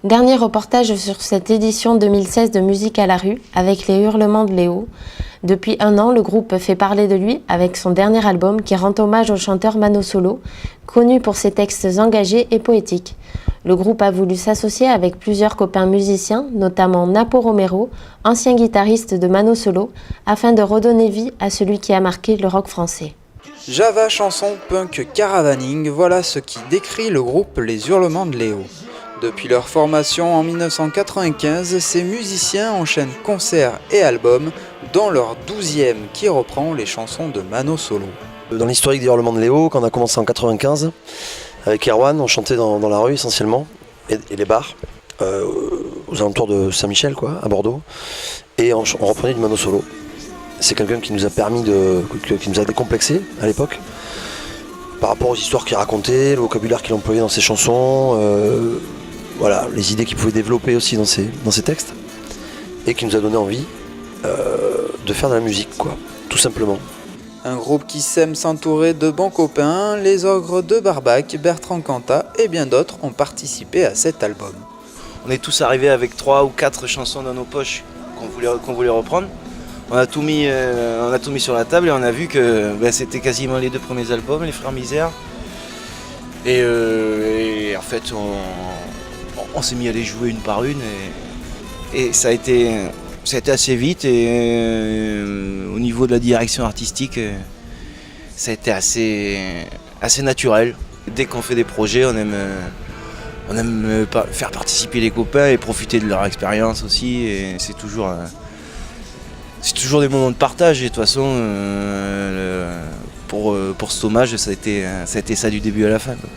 Dernier reportage sur cette édition 2016 de Musique à la rue avec les hurlements de Léo. Depuis 1 an, le groupe fait parler de lui avec son dernier album qui rend hommage au chanteur Mano Solo, connu pour ses textes engagés et poétiques. Le groupe a voulu s'associer avec plusieurs copains musiciens, notamment Napo Romero, ancien guitariste de Mano Solo, afin de redonner vie à celui qui a marqué le rock français. Java chanson punk caravaning, voilà ce qui décrit le groupe Les Hurlements de Léo. Depuis leur formation en 1995, ces musiciens enchaînent concerts et albums, dont leur 12e qui reprend les chansons de Mano Solo. Dans l'historique des Hurlements de Léo, quand on a commencé en 95, avec Erwan, on chantait dans la rue essentiellement, et les bars, aux alentours de Saint-Michel, quoi, à Bordeaux, et on reprenait du Mano Solo. C'est quelqu'un qui nous a permis qui nous a décomplexé à l'époque, par rapport aux histoires qu'il racontait, le vocabulaire qu'il employait dans ses chansons, voilà, les idées qu'il pouvait développer aussi dans ses textes, et qui nous a donné envie de faire de la musique, quoi, tout simplement. Un groupe qui s'aime s'entourer de bons copains, les Ogres de Barbac, Bertrand Cantat et bien d'autres ont participé à cet album. On est tous arrivés avec 3 ou 4 chansons dans nos poches qu'on voulait reprendre. On a tout mis sur la table et on a vu que c'était quasiment les 2 premiers albums, Les Frères Misère. Et en fait, on s'est mis à les jouer une par une et ça a été assez vite et au niveau de la direction artistique, ça a été assez naturel. Dès qu'on fait des projets, on aime faire participer les copains et profiter de leur expérience aussi. Et c'est toujours des moments de partage et de toute façon, pour cet hommage, ça a été ça du début à la fin, quoi.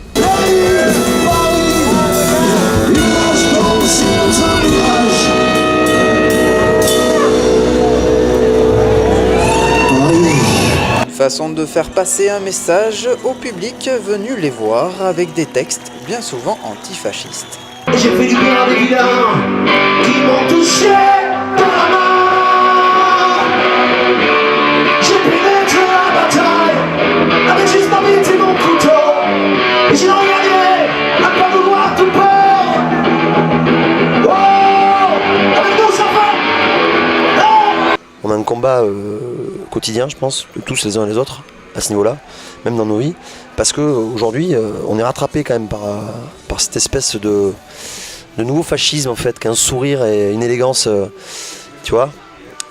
Façon de faire passer un message au public venu les voir avec des textes bien souvent antifascistes. J'ai fait du bien avec vilains qui m'ont touché par la main. J'ai pu mettre la bataille avec juste ma bite et mon couteau. Et j'ai regardé à pas vouloir tout peur. Oh, avec nos enfants. Oh. On a un combat quotidien, je pense, de tous les uns et les autres, à ce niveau-là, même dans nos vies, parce qu'aujourd'hui, on est rattrapé quand même par cette espèce de nouveau fascisme, en fait, qu'un sourire et une élégance, tu vois,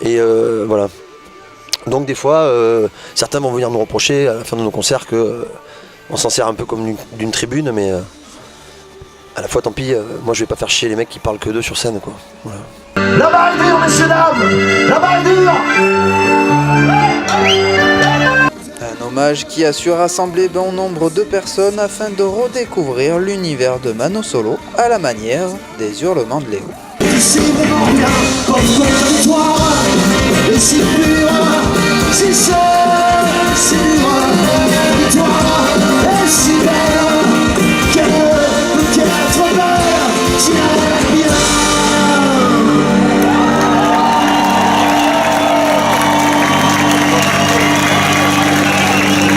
et voilà. Donc des fois, certains vont venir nous reprocher à la fin de nos concerts qu'on s'en sert un peu comme d'une tribune, mais à la fois, tant pis, moi je vais pas faire chier les mecs qui parlent que d'eux sur scène, quoi. Voilà. La barre est dure, messieurs, dames. La barre est dure. Un hommage qui a su rassembler bon nombre de personnes afin de redécouvrir l'univers de Mano Solo à la manière des Hurlements de Léo. C'est vraiment bien, comme toi.